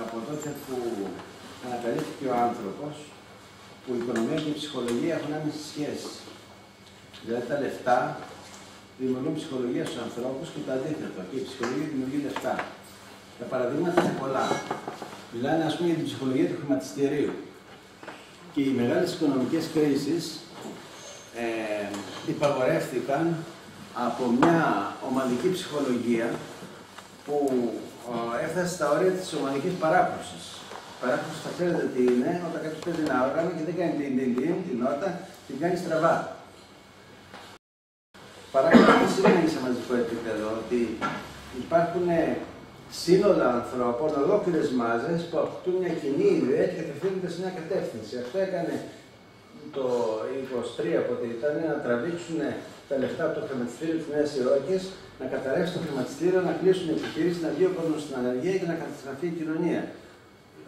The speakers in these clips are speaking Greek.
από τότε που ανακαλύφθηκε ο άνθρωπος, που η οικονομία και η ψυχολογία έχουν άμεση σχέση. Δηλαδή τα λεφτά δημιουργούν ψυχολογία στους ανθρώπους και το αντίθετο. Και η ψυχολογία δημιουργεί λεφτά. Τα παραδείγματα είναι πολλά. Μιλάνε, ας πούμε, για την ψυχολογία του χρηματιστηρίου. Και οι μεγάλες οικονομικές κρίσεις υπαγορεύτηκαν από μια ομαδική ψυχολογία που έφτασε στα όρια της ομαδικής παράκρουσης. Παράκρουση θα ξέρετε τι είναι, όταν κάποιος παίζει ένα όργανο και δεν κάνει την νότα, την κάνει στραβά. Παράκρουση τι σημαίνει σε μαζικό επίπεδο, ότι υπάρχουν σύνολα ανθρώπων, ολόκληρες μάζες που αποκτούν μια κοινή ιδέα και κατευθύνονται σε μια κατεύθυνση. Αυτό έκανε το 23, πότε ήταν, να τραβήξουν τα λεφτά από το χρηματιστήριο της Νέας Υόρκης, να καταρρεύσει το χρηματιστήριο, να κλείσουν οι επιχειρήσεις, να βγει ο κόσμος στην ανεργία και να καταστραφεί η κοινωνία.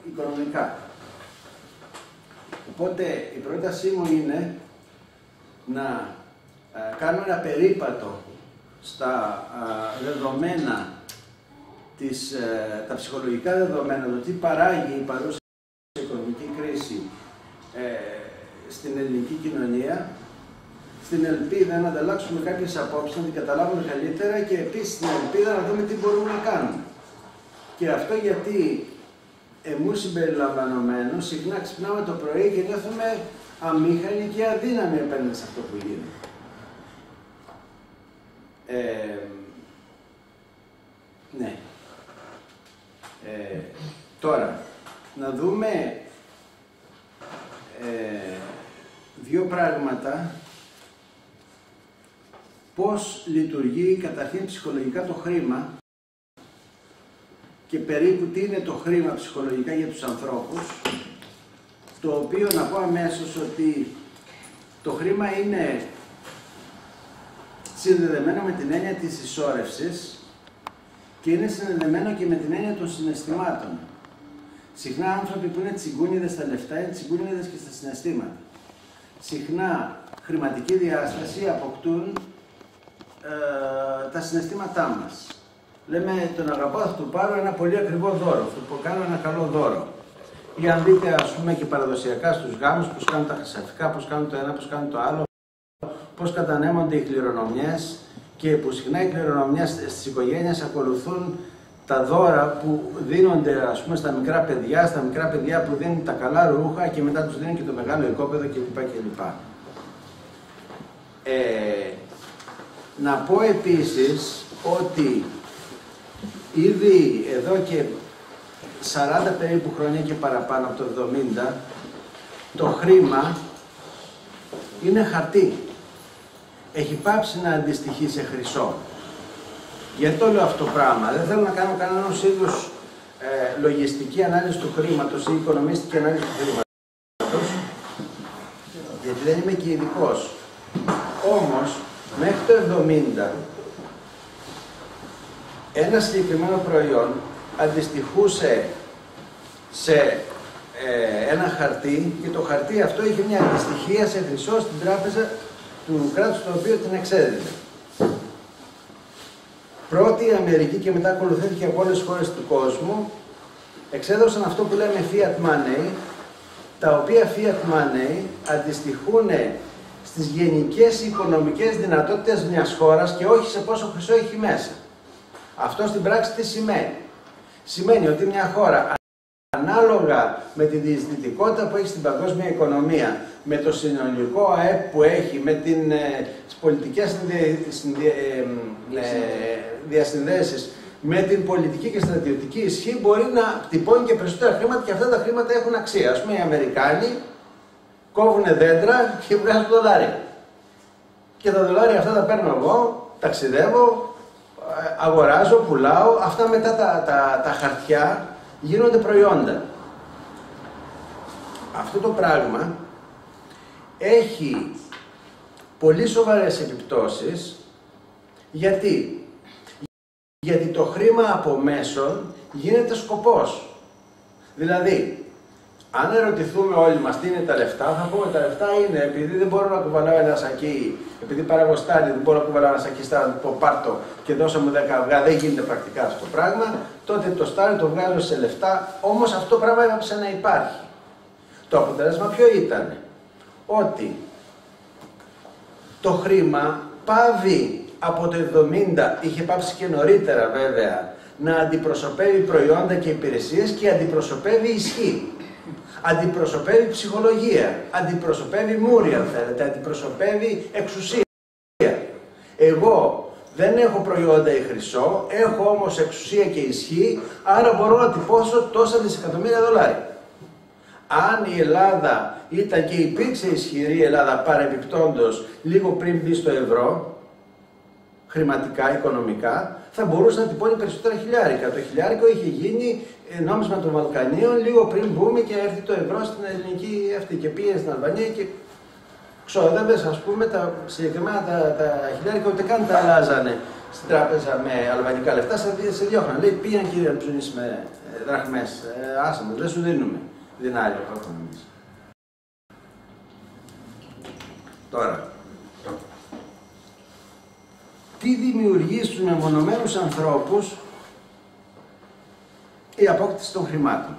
Οικονομικά. Οπότε η πρότασή μου είναι να κάνουμε ένα περίπατο στα δεδομένα, τα ψυχολογικά δεδομένα, το τι παράγει η παρούσα οικονομική κρίση στην ελληνική κοινωνία, στην ελπίδα να ανταλλάξουμε κάποιες απόψεις, να την καταλάβουμε καλύτερα και επίσης στην ελπίδα να δούμε τι μπορούμε να κάνουμε. Και αυτό γιατί εμείς συμπεριλαμβανομένους συχνά ξυπνάμε το πρωί και νιώθουμε αμήχανοι και αδύναμοι απέναντι σε αυτό που γίνεται. Ναι. Τώρα, να δούμε δύο πράγματα. Πώς λειτουργεί καταρχήν ψυχολογικά το χρήμα και περίπου τι είναι το χρήμα ψυχολογικά για τους ανθρώπους, το οποίο να πω αμέσως ότι το χρήμα είναι συνδεδεμένο με την έννοια της ισόρευσης και είναι συνδεδεμένο και με την έννοια των συναισθημάτων. Συχνά άνθρωποι που είναι τσιγκούνιδες στα λεφτά είναι τσιγκούνιδες και στα συναισθήματα. Συχνά χρηματική διάσταση αποκτούν τα συναισθήματά μας. Λέμε τον αγαπώ, θα του πάρω ένα πολύ ακριβό δώρο, θα του κάνω ένα καλό δώρο. Ή αν δείτε, ας πούμε, και παραδοσιακά στους γάμους, πώς κάνουν τα χρυσαφικά, πώς κάνουν το ένα, πώς κάνουν το άλλο, πώς κατανέμονται οι κληρονομιές και που συχνά οι κληρονομιές στις οικογένειες ακολουθούν τα δώρα που δίνονται, ας πούμε, στα μικρά παιδιά που δίνουν τα καλά ρούχα και μετά τους δίνουν και το μεγάλο οικόπεδο κλπ. Να πω επίσης ότι ήδη εδώ και 40 περίπου χρόνια και παραπάνω από το 70, το χρήμα είναι χαρτί. Έχει πάψει να αντιστοιχεί σε χρυσό. Γιατί το λέω αυτό το πράγμα? Δεν θέλω να κάνω κανένας είδους λογιστική ανάλυση του χρήματος ή οικονομιστική ανάλυση του χρήματος, γιατί δεν είμαι και ειδικός. Όμως, μέχρι το 70, ένα συγκεκριμένο προϊόν αντιστοιχούσε σε ένα χαρτί και το χαρτί αυτό είχε μια αντιστοιχία σε χρυσό στην τράπεζα του κράτους το οποίο την εξέδιδε. Πρώτη η Αμερική και μετά ακολουθήθηκε από όλες τις χώρες του κόσμου εξέδωσαν αυτό που λέμε fiat money, τα οποία fiat money αντιστοιχούν στις γενικές οικονομικές δυνατότητες μιας χώρας και όχι σε πόσο χρυσό έχει μέσα. Αυτό στην πράξη τι σημαίνει? Σημαίνει ότι μια χώρα ανάλογα με τη διαισθητικότητα που έχει στην παγκόσμια οικονομία, με το συνολικό ΑΕΠ που έχει, με τις πολιτικές διασυνδέσεις, με την πολιτική και στρατιωτική ισχύ, μπορεί να τυπώνει και περισσότερα χρήματα και αυτά τα χρήματα έχουν αξία. Ας πούμε, οι Αμερικάνοι κόβουν δέντρα και βγάζουν δολάρια. Και τα δολάρια αυτά τα παίρνω εγώ, ταξιδεύω, αγοράζω, πουλάω, αυτά μετά τα χαρτιά γίνονται προϊόντα. Αυτό το πράγμα έχει πολύ σοβαρές επιπτώσεις. Γιατί? Γιατί το χρήμα από μέσον γίνεται σκοπός. Δηλαδή, Αν ερωτηθούμε όλοι μας τι είναι τα λεφτά, θα πούμε τα λεφτά είναι επειδή δεν μπορώ να κουβαλάω ένα σακί, επειδή παραγωστάρι δεν μπορώ να κουβαλάω ένα σακί στάρι, να πω πάρτο και δώσα μου 10 αυγά, δεν γίνεται πρακτικά αυτό το πράγμα, τότε το στάρι το βγάζω σε λεφτά, όμως αυτό το πράγμα έπαψε να υπάρχει. Το αποτέλεσμα ποιο ήταν? Ότι το χρήμα πάβει από το 70, είχε πάψει και νωρίτερα βέβαια, να αντιπροσωπεύει προϊόντα και υπηρεσίες και αντιπροσωπεύει ισχύ. Αντιπροσωπεύει ψυχολογία, αντιπροσωπεύει μούρη αν θέλετε, αντιπροσωπεύει εξουσία. Εγώ δεν έχω προϊόντα ή χρυσό, έχω όμως εξουσία και ισχύ, άρα μπορώ να τυπώσω τόσα δισεκατομμύρια δολάρια. Αν η Ελλάδα ήταν και υπήρξε ισχυρή Ελλάδα παρεμπιπτόντως λίγο πριν μπει στο ευρώ, χρηματικά, οικονομικά, θα μπορούσε να τυπώνει περισσότερα χιλιάρικα. Το χιλιάρικο είχε γίνει νόμισμα των Βαλκανίων λίγο πριν μπούμε και έρθει το ευρώ στην ελληνική αυτή και πήγε στην Αλβανία και ξόδευες, ας πούμε, συγκεκριμένα τα χιλιάρικα ούτε καν τα αλλάζανε στην τράπεζα με αλβανικά λεφτά, σε διώχναν. Λέει πήγαινε κύριε να ψωνίσεις με δραχμές, άσε μας, δεν σου δίνουμε δινάριο που έχουμε εμείς. Τώρα, τι δημιουργεί στους μεμονωμένους ανθρώπους η απόκτηση των χρημάτων.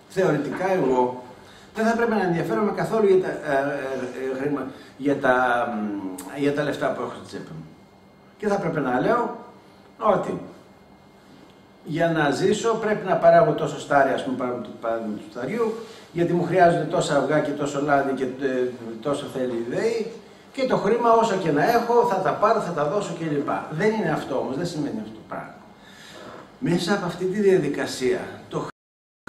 Θεωρητικά εγώ δεν θα πρέπει να ενδιαφέρομαι καθόλου για τα λεφτά που έχω στη τσέπη μου. Και θα πρέπει να λέω ότι για να ζήσω πρέπει να παράγω τόσο στάρι, ας πούμε, παράδειγμα του σταριού, γιατί μου χρειάζονται τόσα αυγά και τόσο λάδι και τόσο θέλει η ΔΕΗ, και το χρήμα όσο και να έχω θα τα πάρω, θα τα δώσω κλπ. Δεν είναι αυτό όμως, δεν σημαίνει αυτό το πράγμα. Μέσα από αυτή τη διαδικασία το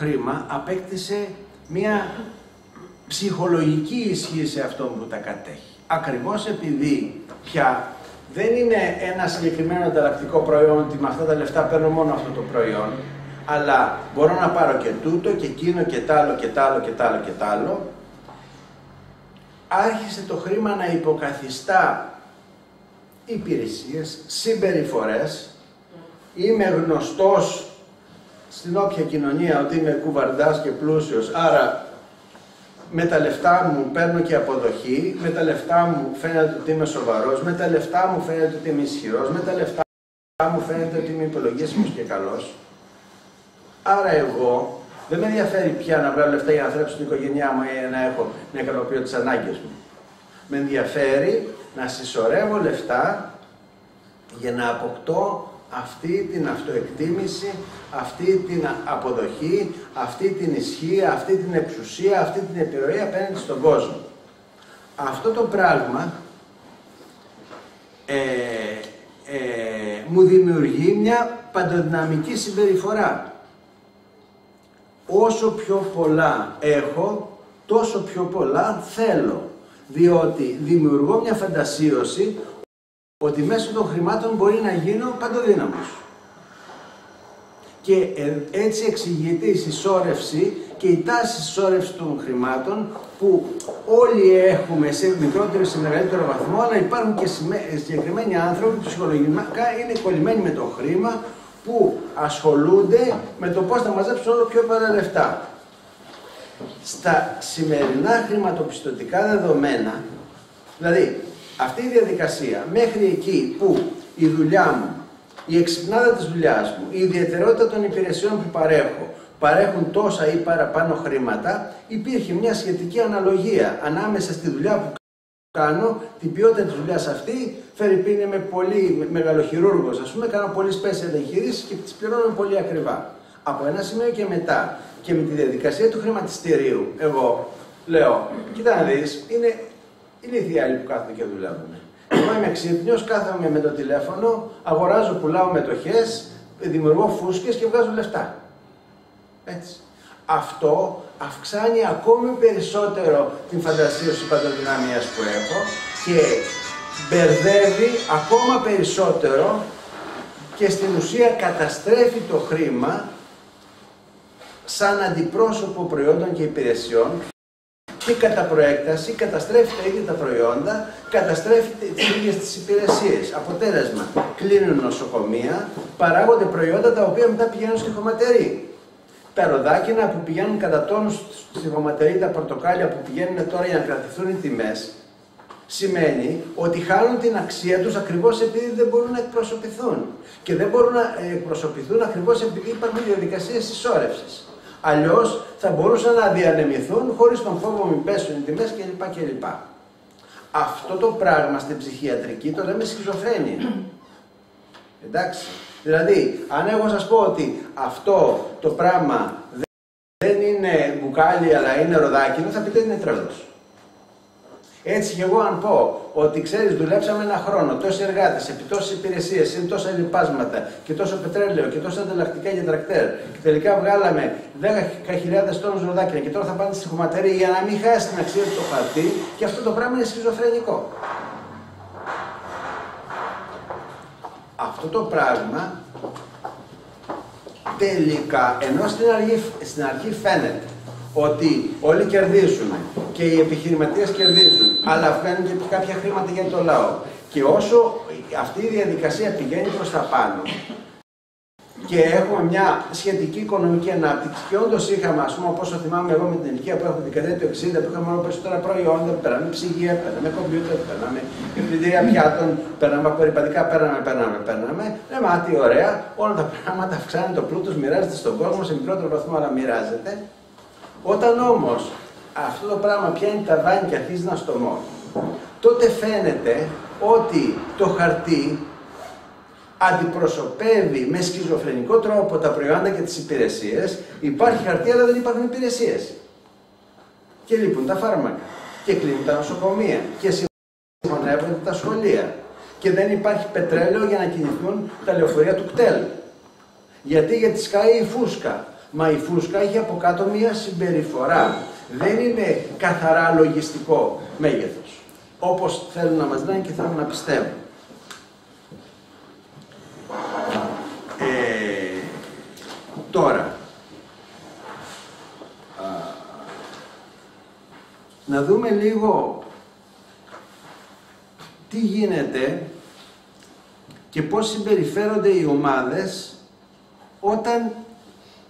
χρήμα απέκτησε μια ψυχολογική ισχύ σε αυτόν που τα κατέχει. Ακριβώς επειδή πια δεν είναι ένα συγκεκριμένο ανταλλακτικό προϊόν ότι με αυτά τα λεφτά παίρνω μόνο αυτό το προϊόν, αλλά μπορώ να πάρω και τούτο και εκείνο και τ' άλλο και τ' άλλο και τ' άλλο και τ' άλλο, άρχισε το χρήμα να υποκαθιστά υπηρεσίες, συμπεριφορές. Είμαι γνωστός στην όποια κοινωνία ότι είμαι κουβαρντάς και πλούσιος, άρα με τα λεφτά μου παίρνω και αποδοχή, με τα λεφτά μου φαίνεται ότι είμαι σοβαρός, με τα λεφτά μου φαίνεται ότι είμαι ισχυρός, με τα λεφτά μου φαίνεται ότι είμαι υπολογίσιμος και καλός. Άρα εγώ δεν με ενδιαφέρει πια να βγάλω λεφτά για να θρέψω την οικογένειά μου ή να ικανοποιώ τις ανάγκες μου. Με ενδιαφέρει να συσσωρεύω λεφτά για να αποκτώ αυτή την αυτοεκτίμηση, αυτή την αποδοχή, αυτή την ισχύ, αυτή την εξουσία, αυτή την επιρροή απέναντι στον κόσμο. Αυτό το πράγμα μου δημιουργεί μια παντοδυναμική συμπεριφορά. Όσο πιο πολλά έχω, τόσο πιο πολλά θέλω, διότι δημιουργώ μια φαντασίωση ότι μέσω των χρημάτων μπορεί να γίνω παντοδύναμος. Και έτσι εξηγείται η συσσόρευση και η τάση συσσόρευση των χρημάτων που όλοι έχουμε σε μικρότερο ή σε μεγαλύτερο βαθμό, αλλά υπάρχουν και συγκεκριμένοι άνθρωποι που ψυχολογικά είναι κολλημένοι με το χρήμα, που ασχολούνται με το πώς θα μαζέψουν όλο πιο πολλά λεφτά. Στα σημερινά χρηματοπιστωτικά δεδομένα, δηλαδή αυτή η διαδικασία μέχρι εκεί που η δουλειά μου, η εξυπνάδα της δουλειάς μου, η ιδιαιτερότητα των υπηρεσιών που παρέχουν τόσα ή παραπάνω χρήματα, υπήρχε μια σχετική αναλογία ανάμεσα στη δουλειά που κάνω, την ποιότητα της δουλειάς αυτή. Φερρυπίν είμαι πολύ μεγαλοχειρούργος, ας πούμε, κάνω πολύ special εγχειρήσεις και τις πληρώνω πολύ ακριβά. Από ένα σημείο και μετά και με τη διαδικασία του χρηματιστηρίου, εγώ λέω, κοίτα να δεις, είναι ηλίθιοι άλλοι που κάθονται και δουλεύουν. Εγώ είμαι ξύπνιος, κάθομαι με το τηλέφωνο, αγοράζω, πουλάω μετοχές, δημιουργώ φούσκες και βγάζω λεφτά. Έτσι. Αυτό αυξάνει ακόμη περισσότερο την φαντασίωση παντοδυναμίας που έχω και μπερδεύει ακόμα περισσότερο και στην ουσία καταστρέφει το χρήμα σαν αντιπρόσωπο προϊόντων και υπηρεσιών και κατά προέκταση καταστρέφει τα ίδια τα προϊόντα, καταστρέφει τις ίδιες τις υπηρεσίες. Αποτέλεσμα, κλείνουν νοσοκομεία, παράγονται προϊόντα τα οποία μετά πηγαίνουν στη χωματερή. τα ροδάκινα που πηγαίνουν κατά τόνους στη βωματερή, τα πορτοκάλια που πηγαίνουν τώρα για να κρατηθούν οι τιμές, σημαίνει ότι χάνουν την αξία τους ακριβώς επειδή δεν μπορούν να εκπροσωπηθούν. Και δεν μπορούν να εκπροσωπηθούν ακριβώς επειδή υπάρχουν διαδικασίες συσσόρευσης. Αλλιώς θα μπορούσαν να διανεμηθούν χωρίς τον φόβο μην πέσουν οι τιμές κλπ. Αυτό το πράγμα στην ψυχιατρική το λέμε σχιζοφρένεια. Εντάξει. Δηλαδή, αν εγώ σας πω ότι αυτό το πράγμα δεν είναι μπουκάλι αλλά είναι ροδάκινο, θα πείτε είναι τρελός. Έτσι και εγώ αν πω ότι ξέρεις δουλέψαμε ένα χρόνο, τόσοι εργάτες, επί τόσες υπηρεσίες, είναι τόσα λοιπάσματα και τόσο πετρέλαιο και τόσα ανταλλακτικά για τρακτέρ και τελικά βγάλαμε 10.000 τόνους ροδάκινα και τώρα θα πάνε στη χωματερή για να μην χάσει την αξία του το χαρτί, και αυτό το πράγμα είναι σχιζοφρενικό. Αυτό το πράγμα τελικά, ενώ στην αρχή φαίνεται ότι όλοι κερδίζουν και οι επιχειρηματίες κερδίζουν, αλλά βγαίνουν και κάποια χρήματα για το λαό. Και όσο αυτή η διαδικασία πηγαίνει προς τα πάνω και έχουμε μια σχετική οικονομική ανάπτυξη, και όντως είχαμε, ας πούμε, όπως θυμάμαι εγώ με την ηλικία που έχω, την δεκαετία του 60, που είχαμε όλο περισσότερα προϊόντα, παίρναμε ψυγεία, παίρναμε κομπιούτερ, παίρναμε πλυντήρια πιάτων, παίρναμε απορριπαντικά, παίρναμε. Λέμε, τι ωραία, όλα τα πράγματα αυξάνουν το πλούτος, μοιράζεται στον κόσμο σε μικρότερο βαθμό, αλλά μοιράζεται. Όταν όμως αυτό το πράγμα πιάνει τα βάνη και αρχίζει να στομώνει, τότε φαίνεται ότι το χαρτί αντιπροσωπεύει με σχιζοφρενικό τρόπο τα προϊόντα και τις υπηρεσίες. Υπάρχει χαρτί αλλά δεν υπάρχουν υπηρεσίες. Και λείπουν τα φάρμακα, και κλείνουν τα νοσοκομεία, και συγχωνεύονται τα σχολεία. Και δεν υπάρχει πετρέλαιο για να κινηθούν τα λεωφορεία του κτέλ. Γιατί σκάει η φούσκα. Μα η φούσκα έχει από κάτω μία συμπεριφορά. Δεν είναι καθαρά λογιστικό μέγεθος, όπως θέλουν να μας λένε και θέλουν να πιστεύουν. Τώρα, να δούμε λίγο τι γίνεται και πώς συμπεριφέρονται οι ομάδες όταν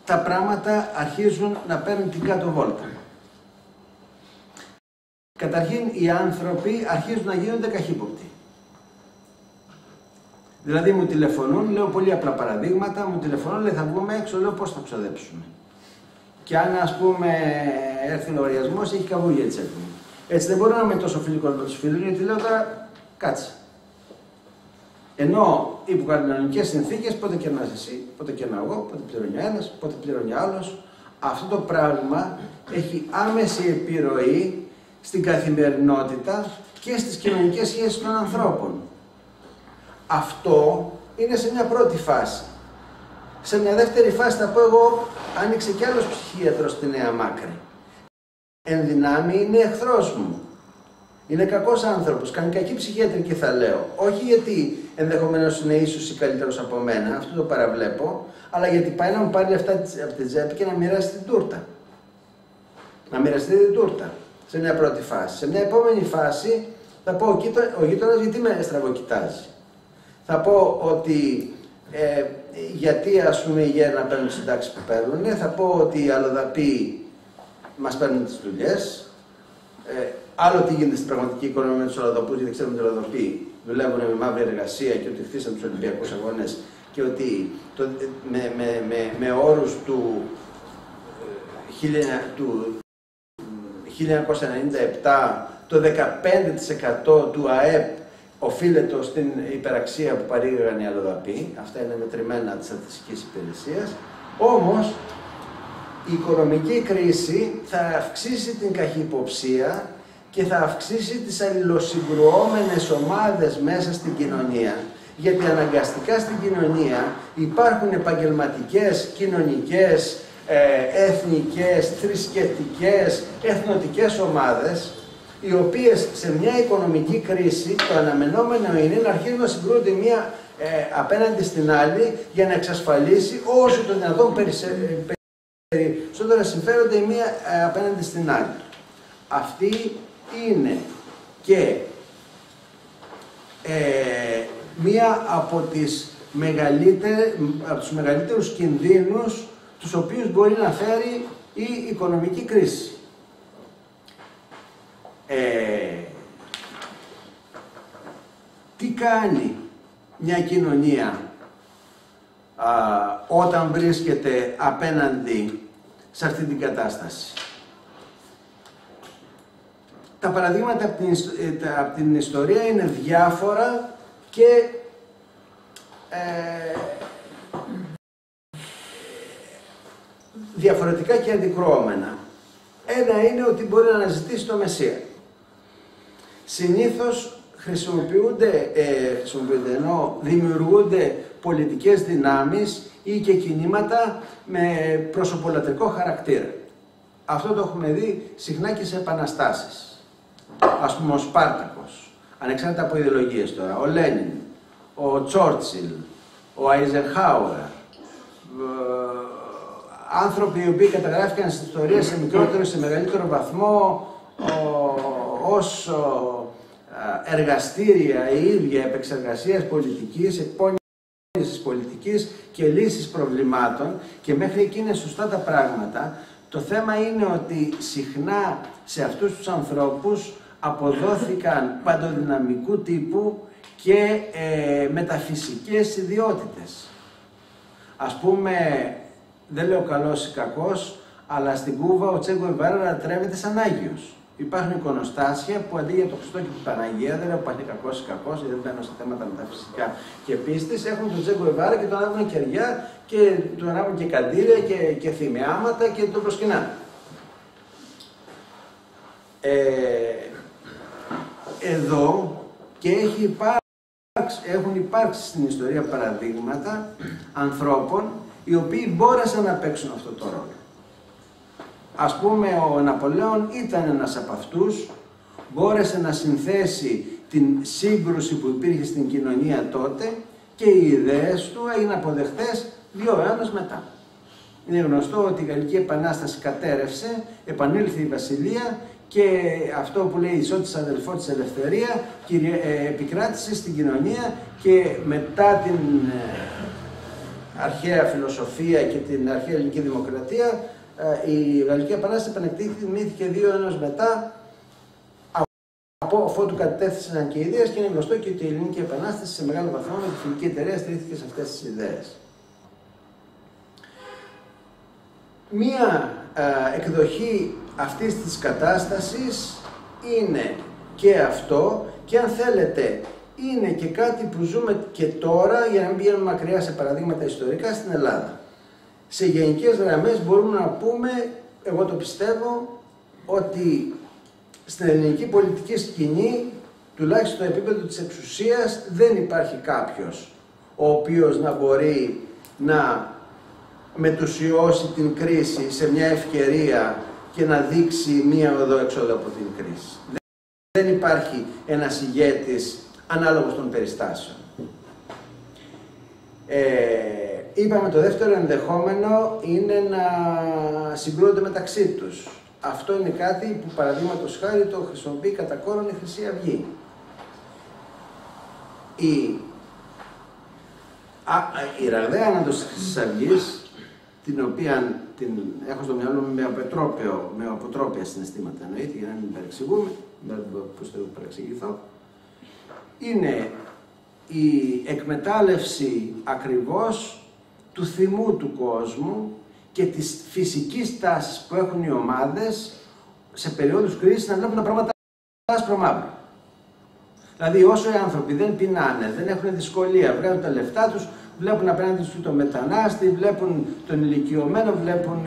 τα πράγματα αρχίζουν να παίρνουν την κάτω βόλτα. Καταρχήν, οι άνθρωποι αρχίζουν να γίνονται καχύποπτοι. Δηλαδή μου τηλεφωνούν, λέω πολύ απλά παραδείγματα, μου τηλεφωνούν, λέει θα βγούμε έξω, λέω πώς θα ξοδέψουμε. Και αν ας πούμε έρθει λογαριασμός, έχει καβούγια η τσέπη μου. Έτσι δεν μπορώ να είμαι τόσο φιλικός με τους φίλους, γιατί λέω τώρα κάτσε. Ενώ υπό κανονικές συνθήκες, πότε και να είσαι εσύ, πότε και να εγώ, πότε πληρώνει ο ένας, πότε πληρώνει ο άλλος, αυτό το πράγμα έχει άμεση επιρροή στην καθημερινότητα και στις κοινωνικές σχέσεις των ανθρώπων. Αυτό είναι σε μια πρώτη φάση. Σε μια δεύτερη φάση θα πω εγώ, άνοιξε κι άλλος ψυχίατρος στη Νέα Μάκρη. Εν δυνάμει είναι εχθρός μου. Είναι κακός άνθρωπος, κάνει κακή ψυχιατρική θα λέω. Όχι γιατί ενδεχομένως είναι ίσως ή καλύτερος από μένα, αυτό το παραβλέπω, αλλά γιατί πάει να μου πάρει λεφτά από την τσέπη και να μοιράσει την τούρτα. Να μοιραστεί την τούρτα. Σε μια πρώτη φάση. Σε μια επόμενη φάση θα πω ο γείτονας γιατί με στραβοκοιτάζει. Θα πω ότι γιατί ας πούμε οι γέροι να παίρνουν τις συντάξεις που παίρνουν, θα πω ότι οι αλλοδαποί μας παίρνουν τις δουλειές. Άλλο τι γίνεται στην πραγματική οικονομία με τους αλλοδαπούς, γιατί ξέρουμε ότι οι αλλοδαποί δουλεύουν με μαύρη εργασία και ότι χτίσαν τους Ολυμπιακούς Αγώνες και ότι με όρους του 1997 το 15% του ΑΕΠ οφείλεται στην υπεραξία που παρήγαγαν οι αλλοδαποί. Αυτά είναι μετρημένα της στατιστικής υπηρεσίας. Όμως, η οικονομική κρίση θα αυξήσει την καχυποψία και θα αυξήσει τις αλληλοσυγκρουόμενες ομάδες μέσα στην κοινωνία. Γιατί αναγκαστικά στην κοινωνία υπάρχουν επαγγελματικές, κοινωνικές, εθνικές, θρησκευτικές, εθνοτικές ομάδες, οι οποίες σε μια οικονομική κρίση το αναμενόμενο είναι να αρχίζουν να συγκρούονται μία απέναντι στην άλλη για να εξασφαλίσει όσο το δυνατόν περισσότερα συμφέρονται η μία απέναντι στην άλλη. Αυτή είναι και μία από τους μεγαλύτερους κινδύνους τους οποίους μπορεί να φέρει η οικονομική κρίση. Τι κάνει μια κοινωνία όταν βρίσκεται απέναντι σε αυτή την κατάσταση? Τα παραδείγματα από την ιστορία είναι διάφορα και διαφορετικά και αντικρουόμενα. Ένα είναι ότι μπορεί να αναζητήσει το Μεσσία. Συνήθως ενώ δημιουργούνται πολιτικές δυνάμεις ή και κινήματα με προσωπολατρικό χαρακτήρα. Αυτό το έχουμε δει συχνά και σε επαναστάσεις. Ας πούμε ο Σπάρτακος, ανεξάρτητα από ιδεολογίες τώρα, ο Λένιν, ο Τσόρτσιλ, ο Αϊζενχάουερ, άνθρωποι οι οποίοι καταγράφηκαν στην ιστορία σε μικρότερο ή σε μεγαλύτερο βαθμό ως εργαστήρια η ίδια επεξεργασίας πολιτικής, εκπόνησης πολιτικής και λύσης προβλημάτων, και μέχρι εκεί είναι σωστά τα πράγματα. Το θέμα είναι ότι συχνά σε αυτούς τους ανθρώπους αποδόθηκαν παντοδυναμικού τύπου και μεταφυσικές ιδιότητες. Ας πούμε, δεν λέω καλός ή κακός, αλλά στην Κούβα ο Τσε Γκουεβάρα λατρεύεται σαν Άγιος. Υπάρχουν εικονοστάσια που αντί για το Χριστό και την Παναγία, δεν λέω που είναι κακός ή κακός, γιατί δεν μπαίνω σε θέματα μεταφυσικά και πίστης, έχουν τον Τσε Γκουεβάρα και τον ανάβουν κεριά και τον ανάβουν και καντήρια και θυμιάματα και τον προσκυνάνε. Εδώ και έχουν υπάρξει στην ιστορία παραδείγματα ανθρώπων οι οποίοι μπόρεσαν να παίξουν αυτό το ρόλο. Ας πούμε, ο Ναπολέον ήταν ένας από αυτούς, μπόρεσε να συνθέσει την σύγκρουση που υπήρχε στην κοινωνία τότε και οι ιδέες του έγιναν αποδεχτές 2 αιώνες μετά. Είναι γνωστό ότι η Γαλλική Επανάσταση κατέρευσε, επανήλθε η Βασιλεία και αυτό που λέει ισότης αδελφό της ελευθερία επικράτησε στην κοινωνία, και μετά την αρχαία φιλοσοφία και την αρχαία ελληνική δημοκρατία, η Γαλλική Επανάσταση επανεκτιμήθηκε 2 αιώνες μετά, αφού του κατέθεσαν και ιδέες, και είναι γνωστό και ότι η Ελληνική Επανάσταση σε μεγάλο βαθμό με τη Φιλική Εταιρεία στηρίχθηκε σε αυτές τις ιδέες. Μία εκδοχή αυτής της κατάστασης είναι και αυτό, και αν θέλετε είναι και κάτι που ζούμε και τώρα, για να μην πηγαίνουμε μακριά σε παραδείγματα ιστορικά, στην Ελλάδα. Σε γενικές γραμμές μπορούμε να πούμε, εγώ το πιστεύω, ότι στην ελληνική πολιτική σκηνή, τουλάχιστον στο επίπεδο της εξουσίας, δεν υπάρχει κάποιος ο οποίος να μπορεί να μετουσιώσει την κρίση σε μια ευκαιρία και να δείξει μία οδό εξόδου από την κρίση. Δεν υπάρχει ένας ηγέτης ανάλογος των περιστάσεων. Είπαμε το δεύτερο ενδεχόμενο είναι να συγκρούονται μεταξύ τους. Αυτό είναι κάτι που παραδείγματος χάρη το χρησιμοποιεί κατά κόρον η Χρυσή Αυγή. Η ραγδαία άνοδος της Χρυσής Αυγής, την οποία την έχω στο μυαλό μου με αποτρόπια συναισθήματα εννοείται, για να μην παρεξηγούμε, δεν πώς θα παρεξηγηθώ, είναι η εκμετάλλευση ακριβώς του θυμού του κόσμου και της φυσικής τάσης που έχουν οι ομάδες σε περίοδους κρίσης να βλέπουν τα πράγματα άσπρο-μαύρο. Δηλαδή, όσο οι άνθρωποι δεν πεινάνε, δεν έχουν δυσκολία, βγάζουν τα λεφτά τους, βλέπουν απέναντι του τον μετανάστη, βλέπουν τον ηλικιωμένο, βλέπουν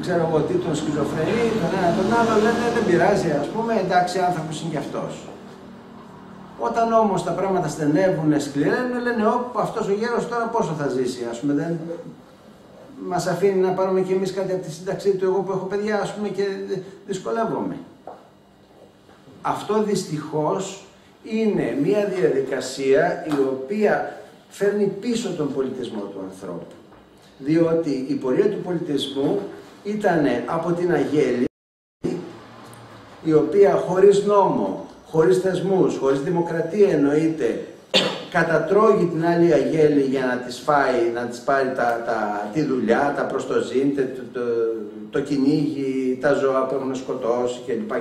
ξέρω εγώ τι, τον σκυζοφρενή, τον ένα τον άλλο, λένε δεν πειράζει, ας πούμε, εντάξει, άνθρωπος είναι κι αυτός. Όταν όμως τα πράγματα στενεύουν, σκληραίνουν, λένε αυτός ο γέρος τώρα πόσο θα ζήσει, ας πούμε, δεν μας αφήνει να πάρουμε κι εμείς κάτι από τη σύνταξή του, εγώ που έχω παιδιά, ας πούμε, και δυσκολεύομαι. Αυτό δυστυχώς είναι μια διαδικασία η οποία φέρνει πίσω τον πολιτισμό του ανθρώπου. Διότι η πορεία του πολιτισμού ήταν από την αγέλη, η οποία χωρίς νόμο, χωρίς θεσμούς, χωρίς δημοκρατία εννοείται, κατατρώγει την άλλη αγέλη για να της φάει, να της πάρει τη δουλειά, τα προστοζήν, το κυνήγι, τα ζώα που έχουν σκοτώσει κλπ.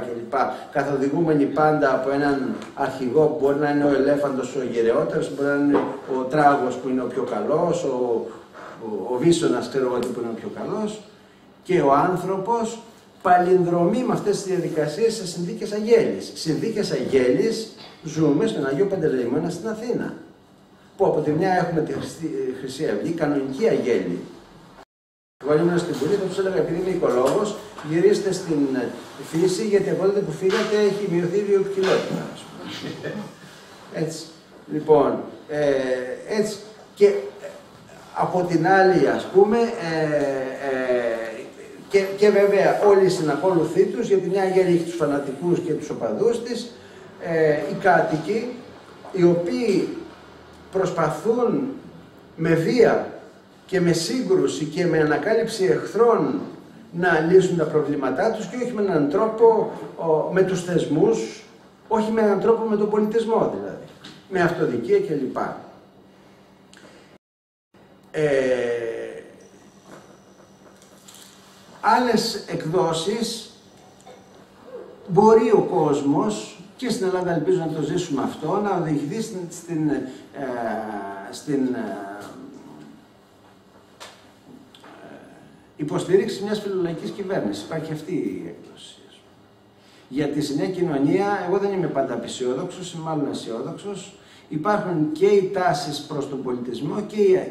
Καθοδηγούμενοι πάντα από έναν αρχηγό που μπορεί να είναι ο ελέφαντος ο γεραιότερος, μπορεί να είναι ο τράγος που είναι ο πιο καλός, ο βίσωνας ξέρω εγώ που είναι ο πιο καλός, και ο άνθρωπος παλινδρομεί με αυτές τις διαδικασίες σε συνθήκες αγέλης. Συνθήκες αγέλης ζούμε στον Αγίο Παντελεημόνα στην Αθήνα, που από τη μια έχουμε τη Χρυσή Αυγή, κανονική αγέλη. Εγώ ήμουν στην Βουλή και τους έλεγα, επειδή είμαι οικολόγος, γυρίστε στην φύση, γιατί από τότε που φύγατε έχει μειωθεί η βιοποικιλότητα. Έτσι. Λοιπόν, έτσι. Και από την άλλη, ας πούμε, και βέβαια όλοι οι συνακόλουθοί τους, γιατί μια αγέλη έχει τους φανατικούς και τους οπαδούς της, οι κάτοικοι, οι οποίοι προσπαθούν με βία και με σύγκρουση και με ανακάλυψη εχθρών να λύσουν τα προβλήματά τους, και όχι με έναν τρόπο με τους θεσμούς, όχι με έναν τρόπο με τον πολιτισμό δηλαδή, με αυτοδικία κλπ. Άλλες εκδόσεις μπορεί ο κόσμος, και στην Ελλάδα ελπίζω να το ζήσουμε αυτό, να οδηγηθεί στην υποστήριξη μιας φιλολογικής κυβέρνησης. Υπάρχει αυτή η έκδοση. Γιατί στη νέα κοινωνία, εγώ δεν είμαι πάντα απεσιόδοξος, είμαι μάλλον αισιόδοξος. Υπάρχουν και οι τάσεις προς τον πολιτισμό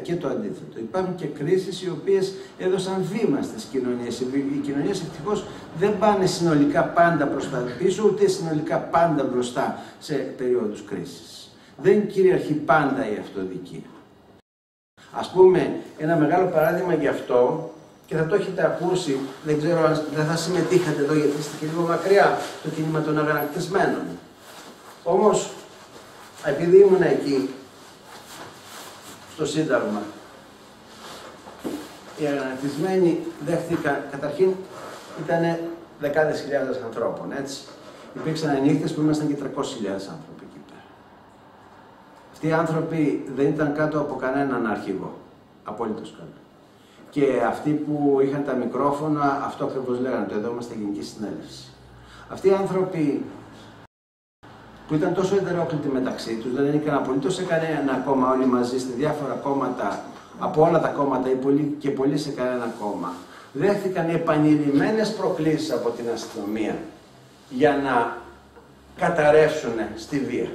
και το αντίθετο. Υπάρχουν και κρίσεις οι οποίες έδωσαν βήμα στις κοινωνίες. Οι κοινωνίες ευτυχώς δεν πάνε συνολικά πάντα προς τα πίσω, ούτε συνολικά πάντα μπροστά σε περίοδους κρίσης. Δεν κυριαρχεί πάντα η αυτοδικία. Ας πούμε, ένα μεγάλο παράδειγμα γι' αυτό, και θα το έχετε ακούσει, δεν ξέρω αν δεν θα συμμετείχατε εδώ γιατί είστε και λίγο μακριά, το κίνημα των αγανακτισμένων. Όμως, επειδή ήμουν εκεί, στο Σύνταγμα, οι αγανακτισμένοι δέχτηκαν, καταρχήν ήταν δεκάδες χιλιάδες ανθρώπων, έτσι. Υπήρξαν νύχτες που ήμασταν και 300.000 άνθρωποι εκεί πέρα. Αυτοί οι άνθρωποι δεν ήταν κάτω από κανέναν αρχηγό, απολύτως κανένα. Και αυτοί που είχαν τα μικρόφωνα, αυτό ακριβώς λέγανε, το εδώ είμαστε Γενική Συνέλευση. Αυτοί οι άνθρωποι που ήταν τόσο ετερόκλητοι μεταξύ τους, δεν ανήκαν απολύτως σε κανένα κόμμα, όλοι μαζί σε διάφορα κόμματα, από όλα τα κόμματα και πολλοί σε κανένα κόμμα, δέχτηκαν επανειλημμένες προκλήσεις από την αστυνομία για να καταρρεύσουν στη βία.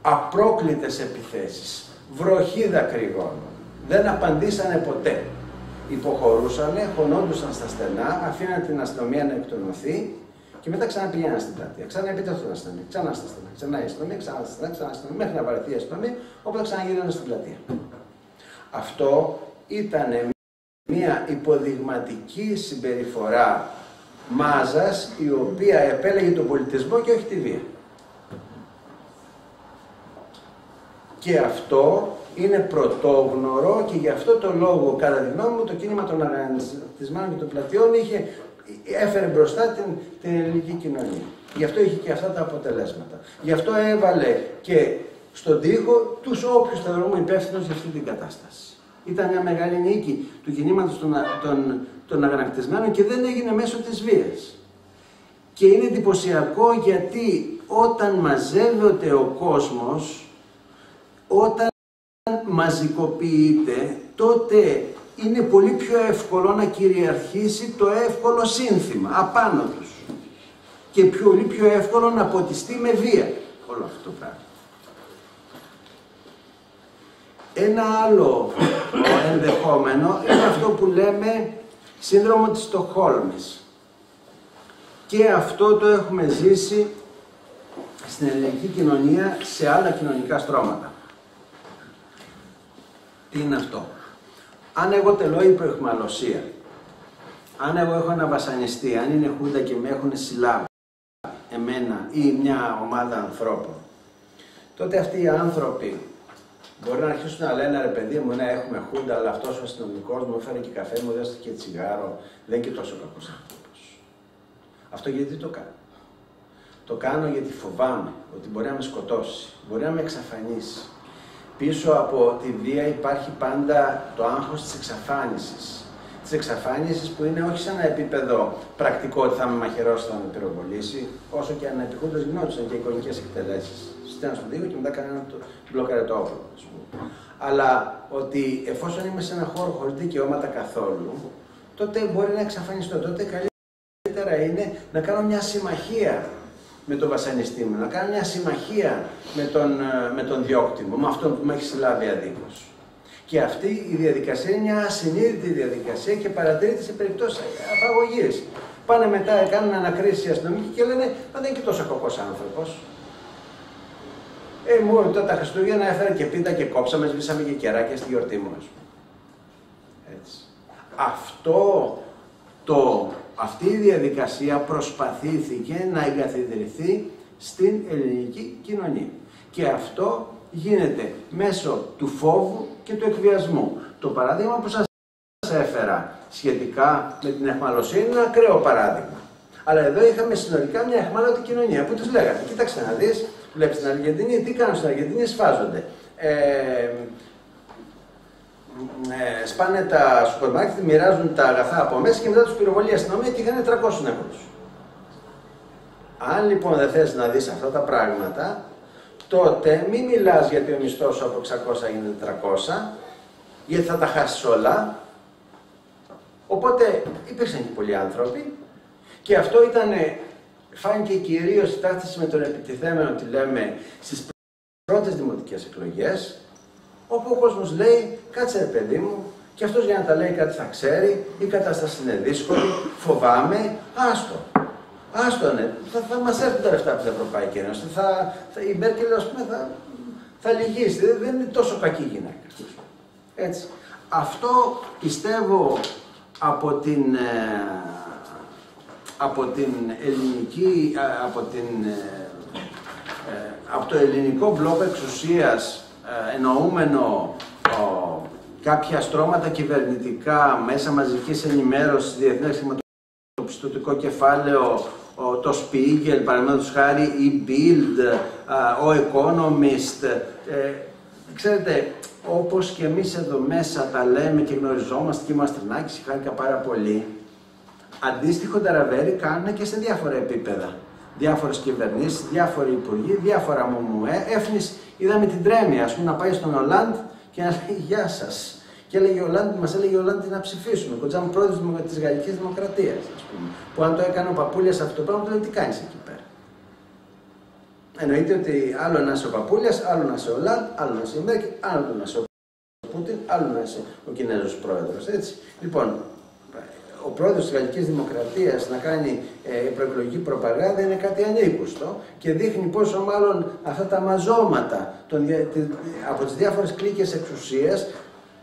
Απρόκλητες επιθέσεις, βροχή δακρυγόνων, δεν απαντήσανε ποτέ. Υποχωρούσανε, χωνόντουσαν στα στενά, αφήναν την αστυνομία να εκτονωθεί και μετά ξαναπηγαίναν στην πλατεία. Ξανά επιτεθούν αστυνομία, ξανά στα στενά, ξανά η αστυνομία, ξανά στα στενά, ξανά αστυνομία, μέχρι να βαρεθεί η αστυνομία, όποτε ξαναγίνανε στην πλατεία. Αυτό ήταν μια υποδειγματική συμπεριφορά μάζας η οποία επέλεγε τον πολιτισμό και όχι τη βία. Και αυτό είναι πρωτόγνωρο και γι' αυτό το λόγο, κατά τη γνώμη μου, το κίνημα των αγανακτισμένων και των πλατιών έφερε μπροστά την ελληνική κοινωνία. Γι' αυτό είχε και αυτά τα αποτελέσματα. Γι' αυτό έβαλε και στον τοίχο τους όποιους θεωρούμε υπεύθυνους για αυτή την κατάσταση. Ήταν μια μεγάλη νίκη του κινήματος των αγανακτισμένων και δεν έγινε μέσω της βίας. Και είναι εντυπωσιακό γιατί όταν μαζεύεται ο κόσμος, όταν μαζικοποιείται, τότε είναι πολύ πιο εύκολο να κυριαρχήσει το εύκολο σύνθημα απάνω τους. Και πολύ πιο εύκολο να ποτιστεί με βία όλο αυτό το πράγμα. Ένα άλλο ενδεχόμενο είναι αυτό που λέμε σύνδρομο της Στοκχόλμης. Και αυτό το έχουμε ζήσει στην ελληνική κοινωνία σε άλλα κοινωνικά στρώματα. Τι είναι αυτό? Αν εγώ τελώ υποεχμαλωσία, αν εγώ έχω ένα βασανιστή, αν είναι χούντα και με έχουν συλλάβει εμένα ή μια ομάδα ανθρώπων, τότε αυτοί οι άνθρωποι μπορεί να αρχίσουν να λένε, ρε παιδί μου, να έχουμε χούντα, αλλά αυτός ο αστυνομικός μου έφερε και καφέ, μου δώσε και τσιγάρο, δεν είναι και τόσο κακός άνθρωπος. Αυτό γιατί το κάνει? Το κάνω γιατί φοβάμαι ότι μπορεί να με σκοτώσει, μπορεί να με εξαφανίσει. Πίσω από τη βία υπάρχει πάντα το άγχος της εξαφάνισης. Της εξαφάνισης που είναι όχι σε ένα επίπεδο πρακτικό ότι θα με μαχαιρώσει, θα με πυροβολήσει, όσο και ανεπιχούντας γινόντουσαν και εικονικές εκτελέσεις. Στέλνω στον τοίχο και μετά κανένα μπλοκάρε το όπλο. Αλλά ότι εφόσον είμαι σε ένα χώρο χωρίς δικαιώματα καθόλου, τότε μπορεί να εξαφανιστώ. Τότε καλύτερα είναι να κάνω μια συμμαχία με τον βασανιστή μου, να κάνω μια συμμαχία με τον διώκτη μου, με αυτόν που με έχει συλλάβει αδίκως. Και αυτή η διαδικασία είναι μια ασυνείδητη διαδικασία και παρατηρείται σε περιπτώσεις απαγωγής. Πάνε μετά, κάνουν ανακρίσεις οι αστυνομικοί και λένε «Μα δεν είναι και τόσο κακός άνθρωπος». Μου τότε τα Χριστούγεννα έφερε και πίτα και κόψαμε, σβήσαμε και κεράκια στη γιορτή μου. Έτσι. Αυτή η διαδικασία προσπαθήθηκε να εγκαθιδρυθεί στην ελληνική κοινωνία. Και αυτό γίνεται μέσω του φόβου και του εκβιασμού. Το παράδειγμα που σας έφερα σχετικά με την αιχμαλωσία είναι ένα ακραίο παράδειγμα. Αλλά εδώ είχαμε συνολικά μια αιχμάλωτη κοινωνία που τους λέγανε, κοίταξε να δεις, βλέπεις στην Αργεντινή, τι κάνουν στην Αργεντινή, σφάζονται. Σπάνε τα σούπερ μάρκετ, μοιράζουν τα αγαθά από μέσα και μετά τους πυροβολεί η αστυνομία και είχαν 300 νεκρούς. Αν λοιπόν δεν θες να δεις αυτά τα πράγματα, τότε μην μιλάς γιατί ο μισθός σου από 600 γίνεται 300, γιατί θα τα χάσεις όλα. Οπότε υπήρξαν και πολλοί άνθρωποι και αυτό φάνηκε κυρίως η ταύτιση με τον επιτιθέμενο, τι λέμε, στις πρώτες δημοτικές εκλογές, όπου ο κόσμος λέει, κάτσε ρε παιδί μου, και αυτός για να τα λέει κάτι θα ξέρει, η κατάσταση είναι δύσκολη, φοβάμαι, άστο ναι, θα μας έρθουν τα λεφτά από την Ευρωπαϊκή Ένωση, η Μέρκελ ας πούμε θα λυγίσει, δεν είναι τόσο κακή γυναίκα. Έτσι. Αυτό πιστεύω από το ελληνικό μπλοκ εξουσίας, εννοούμενο κάποια στρώματα κυβερνητικά, μέσα μαζικής ενημέρωσης, διεθνές χρηματοπιστωτικό κεφάλαιο, το Spiegel, παραδείγματος χάρη, η Bild, ο Economist. Ξέρετε, όπως και εμείς εδώ μέσα τα λέμε και γνωριζόμαστε και είμαστε Νάκης, χάρηκα πάρα πολύ, αντίστοιχο ταραβέρι κάνουν και σε διάφορα επίπεδα. Διάφορες κυβερνήσεις, διάφοροι υπουργοί, διάφορα μομουέ. Έφνης, είδαμε την Τρέμια, ας πούμε, να πάει στον Ολάντ και να λέει «Γεια σας». Και μας έλεγε ο Ολάντ να ψηφίσουμε. Κοντζάμε πρόεδρος της Γαλλικής Δημοκρατίας, ας πούμε. Που αν το έκανε ο Παπούλιας αυτό το πράγμα, του λέει «Τι κάνεις εκεί πέρα». Εννοείται ότι άλλο να είσαι ο Παπούλιας, άλλο να είσαι ο Ολάντ, άλλο να είσαι η Μέρκελ, άλλο να είσαι ο Πούτιν, άλλο να είσαι ο Κινέζος πρόεδρος. Έτσι. Λοιπόν, ο πρόεδρος της Γαλλικής Δημοκρατίας να κάνει προεκλογική προπαγάνδα είναι κάτι ανήκουστο και δείχνει πόσο μάλλον αυτά τα μαζώματα από τις διάφορες κλίκες εξουσίας,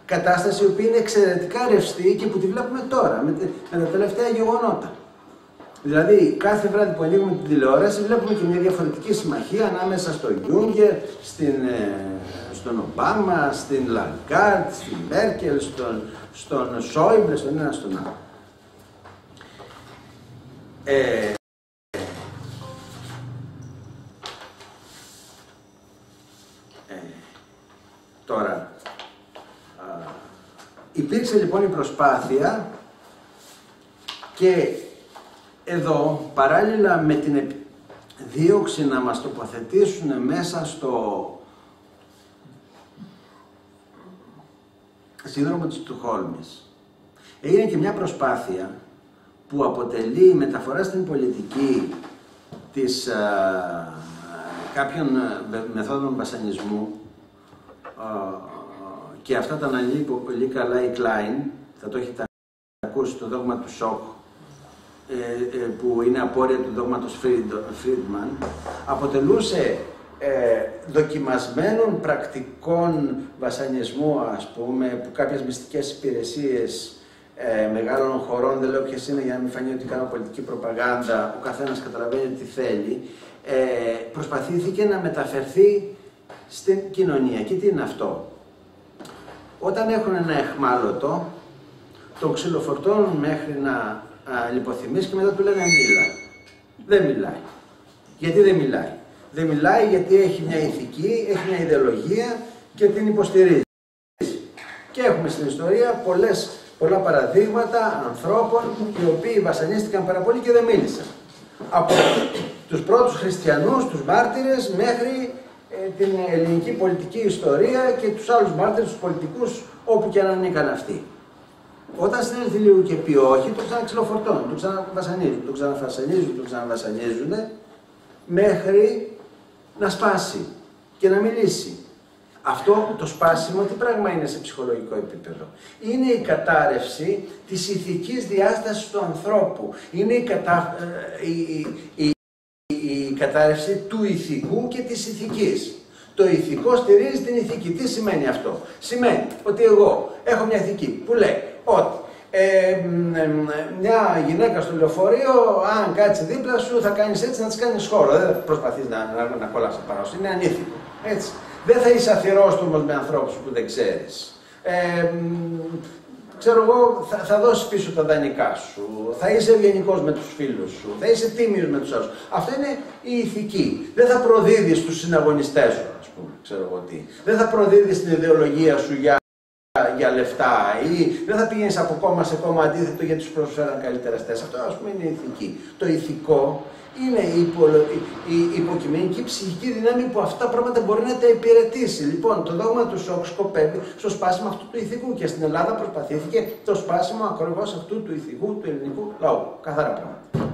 κατάσταση η οποία είναι εξαιρετικά ρευστή και που τη βλέπουμε τώρα με τα τελευταία γεγονότα. Δηλαδή, κάθε βράδυ που ανοίγουμε την τηλεόραση βλέπουμε και μια διαφορετική συμμαχία ανάμεσα στον Γιούγκερ, στον Ομπάμα, στην Λαγκάρτ, στην Μέρκελ, στον Σόιμπλε, στον ένα στον άλλο. Τώρα, υπήρξε λοιπόν η προσπάθεια και εδώ παράλληλα με την δίωξη να μας τοποθετήσουν μέσα στο σύνδρομο της Στοκχόλμης, έγινε και μια προσπάθεια που αποτελεί μεταφορά στην πολιτική της κάποιων μεθόδων βασανισμού και αυτά τα αναλύει πολύ καλά η Κλάιν, θα το έχετε ακούσει, το δόγμα του Σοκ, που είναι απόρρια του δόγματος Φρίντμαν, αποτελούσε δοκιμασμένων πρακτικών βασανισμού, ας πούμε, που κάποιες μυστικές υπηρεσίες μεγάλων χωρών, δεν λέω ποιες είναι για να μην φανεί ότι κάνω πολιτική προπαγάνδα, ο καθένας καταλαβαίνει τι θέλει, προσπαθήθηκε να μεταφερθεί στην κοινωνία. Και τι είναι αυτό? Όταν έχουν ένα αιχμάλωτο, τον ξυλοφορτώνουν μέχρι να λιποθυμίσει και μετά του λένε μίλα. Δεν μιλάει. Γιατί δεν μιλάει? Δεν μιλάει γιατί έχει μια ηθική, έχει μια ιδεολογία και την υποστηρίζει. Και έχουμε στην ιστορία πολλά παραδείγματα ανθρώπων οι οποίοι βασανίστηκαν πάρα πολύ και δεν μίλησαν. Από τους πρώτους χριστιανούς, τους μάρτυρες, μέχρι την ελληνική πολιτική ιστορία και τους άλλους μάρτυρες, τους πολιτικούς, όπου και αν ανήκαν αυτοί. Όταν συνέλθει λίγο και πει όχι, το ξαναξυλοφορτώνουν, το ξαναβασανίζουν, το ξαναβασανίζουν, μέχρι να σπάσει και να μιλήσει. Αυτό το σπάσιμο τι πράγμα είναι σε ψυχολογικό επίπεδο? Είναι η κατάρρευση της ηθικής διάστασης του ανθρώπου. Είναι η κατάρρευση του ηθικού και της ηθικής. Το ηθικό στηρίζει την ηθική. Τι σημαίνει αυτό? Σημαίνει ότι εγώ έχω μια ηθική που λέει ότι μια γυναίκα στο λεωφορείο, αν κάτσει δίπλα σου, θα κάνεις έτσι, να της κάνεις χώρο. Δεν θα προσπαθείς να κολλάς πάνω σου. Είναι ανήθικο. Έτσι. Δεν θα είσαι αθυρόστομος με ανθρώπους που δεν ξέρεις. Ξέρω εγώ, θα δώσεις πίσω τα δανεικά σου, θα είσαι ευγενικός με τους φίλους σου, θα είσαι τίμιος με τους άλλους. Αυτό είναι η ηθική. Δεν θα προδίδεις τους συναγωνιστές σου, ας πούμε, ξέρω εγώ τι. Δεν θα προδίδεις την ιδεολογία σου για λεφτά ή δεν θα πηγαίνεις από κόμμα σε κόμμα αντίθετο γιατί τους προσφέραν καλύτερες θέσεις. Αυτό, ας πούμε, είναι η ηθική. Το ηθικό είναι η υποκειμενική ψυχική δύναμη που αυτά τα πράγματα μπορεί να τα υπηρετήσει. Λοιπόν, το δόγμα του Σοκ σκοπεύει στο σπάσιμο αυτού του ηθικού και στην Ελλάδα προσπαθήθηκε το σπάσιμο ακριβώς αυτού του ηθικού του ελληνικού λαού. Καθαρά πράγματα.